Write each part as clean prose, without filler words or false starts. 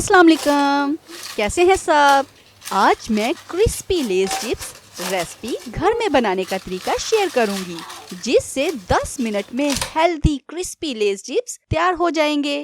अस्सलाम वालेकुम, कैसे हैं सब। आज मैं क्रिस्पी लेज चिप्स रेसिपी घर में बनाने का तरीका शेयर करूंगी, जिससे 10 मिनट में हेल्दी क्रिस्पी लेज चिप्स तैयार हो जाएंगे।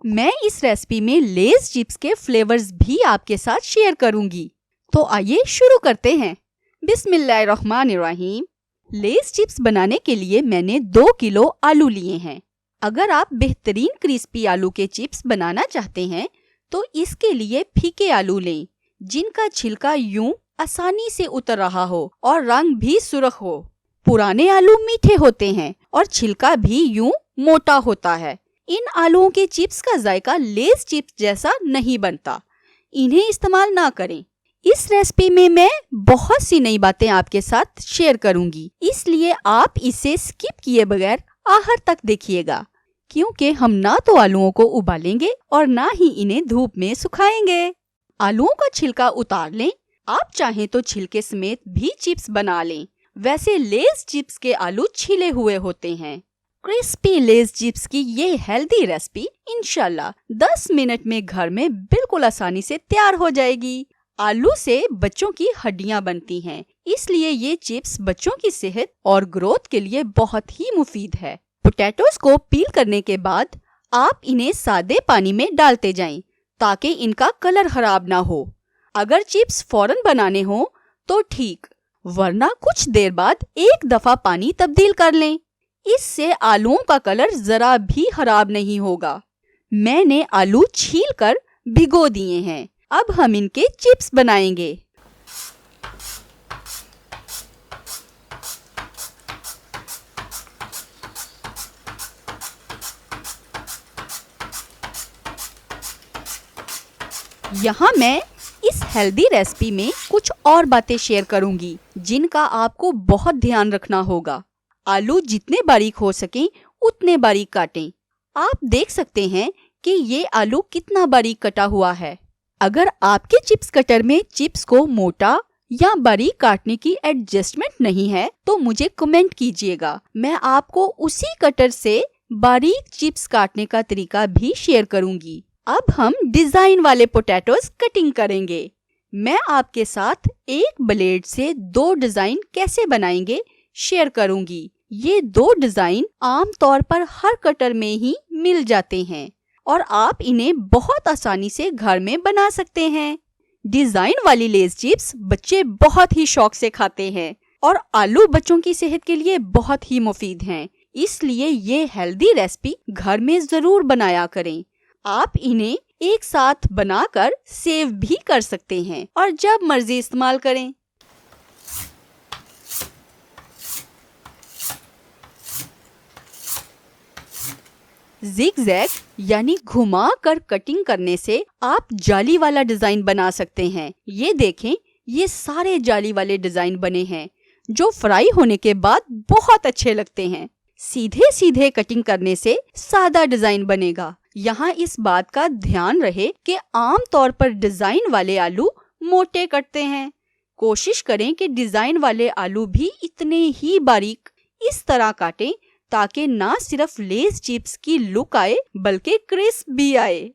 मैं इस रेसिपी में लेज चिप्स के फ्लेवर्स भी आपके साथ शेयर करूंगी। तो आइए शुरू करते हैं। बिस्मिल्लाहिर्रहमानिर्रहीम। लेज चिप्स बनाने के लिए मैंने 2 किलो आलू लिए हैं। अगर आप बेहतरीन क्रिस्पी आलू के चिप्स बनाना चाहते हैं तो इसके लिए फीके आलू लें, जिनका छिलका यूं आसानी से उतर रहा हो और रंग भी सुर्ख हो। पुराने आलू मीठे होते हैं और छिलका भी यूं मोटा होता है। इन आलूओं के चिप्स का जायका लेज चिप्स जैसा नहीं बनता, इन्हें इस्तेमाल ना करें। इस रेसिपी में मैं बहुत सी नई बातें आपके साथ शेयर करूंगी, इसलिए आप इसे स्किप किए बगैर आखिर तक देखिएगा, क्योंकि हम ना तो आलूओं को उबालेंगे और ना ही इन्हें धूप में सुखाएंगे। आलूओं का छिलका उतार लें। आप चाहें तो छिलके समेत भी चिप्स बना लें। वैसे लेज चिप्स के आलू छिले हुए होते हैं। क्रिस्पी लेज चिप्स की ये हेल्दी रेसिपी इंशाल्लाह 10 मिनट में घर में बिल्कुल आसानी से तैयार हो जाएगी। आलू से बच्चों की हड्डियां बनती हैं, इसलिए ये चिप्स बच्चों की सेहत और ग्रोथ के लिए बहुत ही मुफीद है। पोटैटोज को पील करने के बाद आप इन्हें सादे पानी में डालते जाएं, ताकि इनका कलर खराब ना हो। अगर चिप्स फौरन बनाने हो तो ठीक, वरना कुछ देर बाद एक दफा पानी तब्दील कर लें। इससे आलूओं का कलर जरा भी खराब नहीं होगा। मैंने आलू छील कर भिगो दिए हैं। अब हम इनके चिप्स बनाएंगे। यहाँ मैं इस हेल्दी रेसिपी में कुछ और बातें शेयर करूंगी, जिनका आपको बहुत ध्यान रखना होगा। आलू जितने बारीक हो सके उतने बारीक काटें। आप देख सकते हैं कि ये आलू कितना बारीक कटा हुआ है। अगर आपके चिप्स कटर में चिप्स को मोटा या बारीक काटने की एडजस्टमेंट नहीं है तो मुझे कमेंट कीजिएगा। मैं आपको उसी कटर से बारीक चिप्स काटने का तरीका भी शेयर करूंगी। अब हम डिजाइन वाले पोटैटोज कटिंग करेंगे। मैं आपके साथ एक ब्लेड से 2 डिजाइन कैसे बनाएंगे शेयर करूंगी। ये 2 डिजाइन आम तौर पर हर कटर में ही मिल जाते हैं और आप इन्हें बहुत आसानी से घर में बना सकते हैं। डिजाइन वाली लेज चिप्स बच्चे बहुत ही शौक से खाते हैं और आलू बच्चों की सेहत के लिए बहुत ही मुफीद हैं। इसलिए ये हेल्दी रेसिपी घर में जरूर बनाया करें। आप इन्हें एक साथ बनाकर सेव भी कर सकते हैं और जब मर्जी इस्तेमाल करें। जिगजैग यानी घुमा कर कटिंग करने से आप जाली वाला डिजाइन बना सकते हैं। ये देखें, ये सारे जाली वाले डिजाइन बने हैं, जो फ्राई होने के बाद बहुत अच्छे लगते हैं। सीधे सीधे कटिंग करने से सादा डिजाइन बनेगा। यहाँ इस बात का ध्यान रहे कि आम तौर पर डिजाइन वाले आलू मोटे कटते हैं। कोशिश करें कि डिजाइन वाले आलू भी इतने ही बारीक इस तरह काटें, ताकि ना सिर्फ लेज चिप्स की लुक आए बल्कि क्रिस्प भी आए।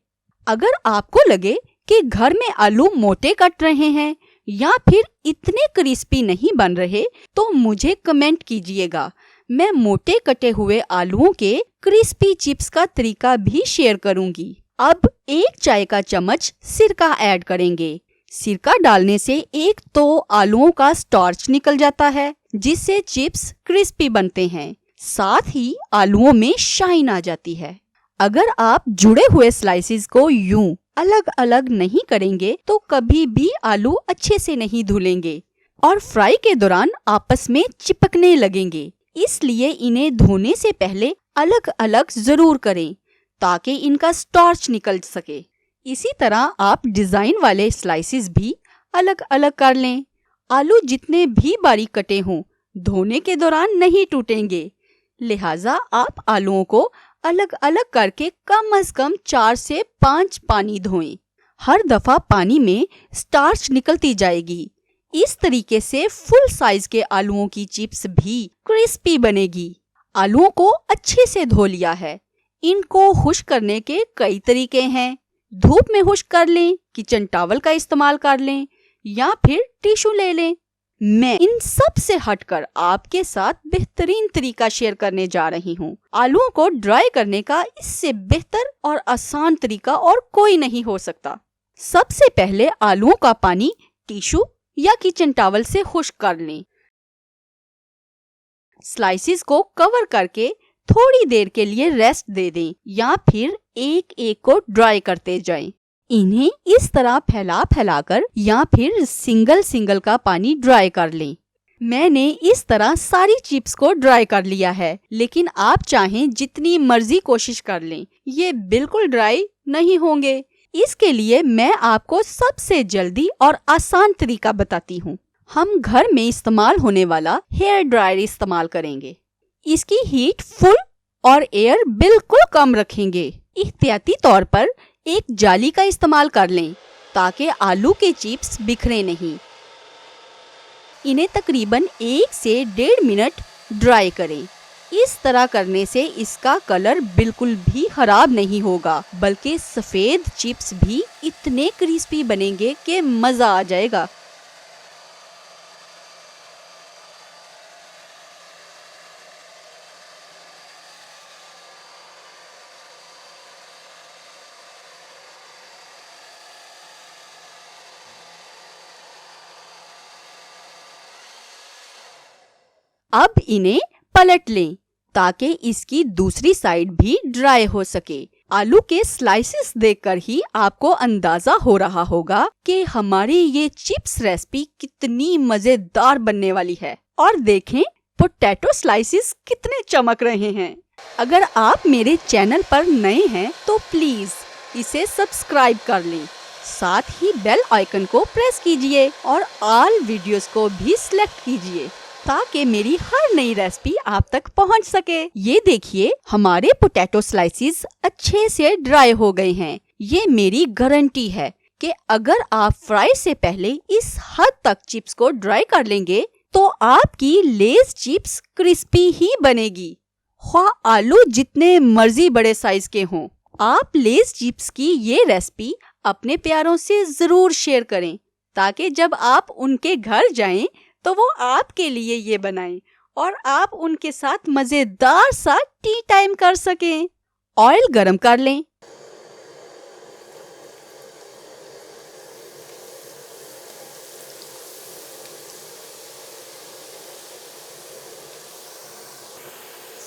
अगर आपको लगे कि घर में आलू मोटे कट रहे हैं या फिर इतने क्रिस्पी नहीं बन रहे तो मुझे कमेंट कीजिएगा। मैं मोटे कटे हुए आलूओं के क्रिस्पी चिप्स का तरीका भी शेयर करूंगी। अब 1 चाय का चम्मच सिरका ऐड करेंगे। सिरका डालने से एक तो आलूओं का स्टार्च निकल जाता है, जिससे चिप्स क्रिस्पी बनते हैं, साथ ही आलूओं में शाइन आ जाती है। अगर आप जुड़े हुए स्लाइसेस को यूं अलग अलग नहीं करेंगे तो कभी भी आलू अच्छे से नहीं धुलेंगे और फ्राई के दौरान आपस में चिपकने लगेंगे। इसलिए इन्हें धोने से पहले अलग अलग जरूर करें, ताकि इनका स्टार्च निकल सके। इसी तरह आप डिजाइन वाले स्लाइसेस भी अलग अलग कर लें। आलू जितने भी बारीक कटे हों, धोने के दौरान नहीं टूटेंगे। लिहाजा आप आलूओं को अलग अलग करके कम से कम 4 से 5 पानी धोएं। हर दफा पानी में स्टार्च निकलती जाएगी। इस तरीके से फुल साइज के आलूओं की चिप्स भी क्रिस्पी बनेगी। आलूओं को अच्छे से धो लिया है। इनको खुश्क करने के कई तरीके हैं। धूप में खुश्क कर लें, किचन टॉवल का इस्तेमाल कर लें या फिर टिश्यू ले लें। मैं इन सब से हटकर आपके साथ बेहतरीन तरीका शेयर करने जा रही हूँ। आलूओं को ड्राई करने का इससे बेहतर और आसान तरीका और कोई नहीं हो सकता। सबसे पहले आलूओं का पानी टिश्यू या किचन टॉवल से खुश्क कर लें। स्लाइसेस को कवर करके थोड़ी देर के लिए रेस्ट दे दें या फिर एक एक को ड्राई करते जाएं। इन्हें इस तरह फैला कर या फिर सिंगल का पानी ड्राई कर लें। मैंने इस तरह सारी चिप्स को ड्राई कर लिया है, लेकिन आप चाहें जितनी मर्जी कोशिश कर लें, ये बिल्कुल ड्राई नहीं होंगे। इसके लिए मैं आपको सबसे जल्दी और आसान तरीका बताती हूँ। हम घर में इस्तेमाल होने वाला हेयर ड्रायर इस्तेमाल करेंगे। इसकी हीट फुल और एयर बिल्कुल कम रखेंगे। एहतियाती तौर पर एक जाली का इस्तेमाल कर लें ताकि आलू के चिप्स बिखरे नहीं। इन्हें तकरीबन 1 से 1.5 मिनट ड्राई करें। इस तरह करने से इसका कलर बिल्कुल भी खराब नहीं होगा, बल्कि सफेद चिप्स भी इतने क्रिस्पी बनेंगे कि मजा आ जाएगा। अब इन्हें पलट लें ताकि इसकी दूसरी साइड भी ड्राई हो सके। आलू के स्लाइसेस देखकर ही आपको अंदाजा हो रहा होगा कि हमारी ये चिप्स रेसिपी कितनी मजेदार बनने वाली है। और देखें पोटैटो स्लाइसेस कितने चमक रहे हैं। अगर आप मेरे चैनल पर नए हैं तो प्लीज इसे सब्सक्राइब कर लें। साथ ही बेल आइकन को प्रेस कीजिए और ऑल वीडियोस को भी सिलेक्ट कीजिए ताकि मेरी हर नई रेसिपी आप तक पहुंच सके। ये देखिए हमारे पोटैटो स्लाइसेस अच्छे से ड्राई हो गए हैं। ये मेरी गारंटी है कि अगर आप फ्राई से पहले इस हद तक चिप्स को ड्राई कर लेंगे तो आपकी लेस चिप्स क्रिस्पी ही बनेगी। ख्वाह आलू जितने मर्जी बड़े साइज के हों, आप लेस चिप्स की ये रेसिपी अपने प्यारों से जरूर शेयर करें ताकि जब आप उनके घर जाएं तो वो आपके लिए ये बनाएं और आप उनके साथ मजेदार सा टी टाइम कर सकें। ऑयल गरम कर लें।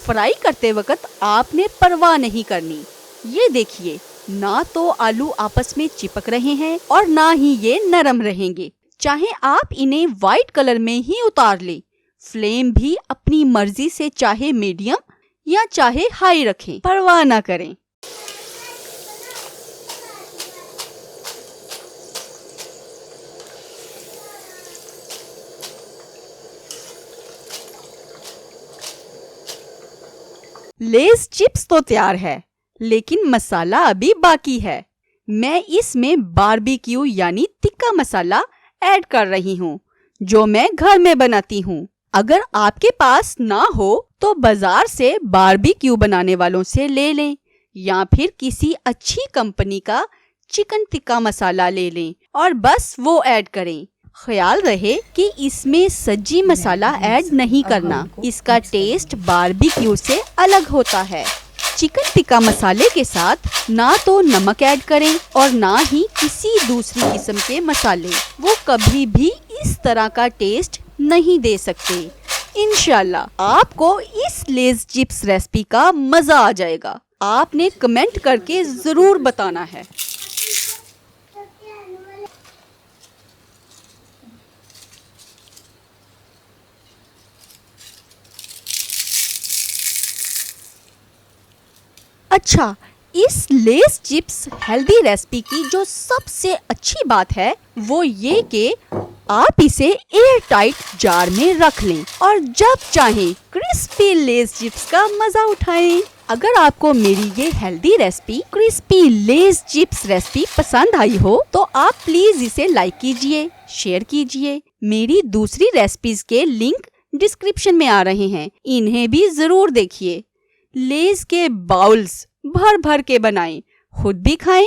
फ्राई करते वक्त आपने परवाह नहीं करनी। ये देखिए ना तो आलू आपस में चिपक रहे हैं और ना ही ये नरम रहेंगे। चाहे आप इन्हें व्हाइट कलर में ही उतार लें। फ्लेम भी अपनी मर्जी से चाहे मीडियम या चाहे हाई रखें, परवाह ना करें। लेस चिप्स तो तैयार है, लेकिन मसाला अभी बाकी है। मैं इसमें बारबेक्यू यानी तिक्का मसाला ऐड कर रही हूँ जो मैं घर में बनाती हूँ। अगर आपके पास ना हो तो बाजार से बारबेक्यू बनाने वालों से ले लें या फिर किसी अच्छी कंपनी का चिकन टिक्का मसाला ले लें और बस वो ऐड करें। ख्याल रहे कि इसमें सज्जी मसाला ऐड नहीं करना, इसका टेस्ट बारबेक्यू से अलग होता है। चिकन टिक्का मसाले के साथ ना तो नमक ऐड करें और ना ही किसी दूसरी किस्म के मसाले, वो कभी भी इस तरह का टेस्ट नहीं दे सकते। इंशाल्लाह आपको इस लेस चिप्स रेसिपी का मजा आ जाएगा। आपने कमेंट करके जरूर बताना है। अच्छा, इस लेस चिप्स हेल्दी रेसिपी की जो सबसे अच्छी बात है वो ये कि आप इसे एयर टाइट जार में रख लें और जब चाहें क्रिस्पी लेस चिप्स का मजा उठाएं। अगर आपको मेरी ये healthy recipe crispy Lay's chips recipe पसंद आई हो तो आप प्लीज इसे लाइक कीजिए, शेयर कीजिए। मेरी दूसरी रेसिपीज के लिंक डिस्क्रिप्शन में आ रहे हैं, इन्हें भी जरूर देखिए। लेस के बाउल्स भर भर के बनाएं, खुद भी खाएं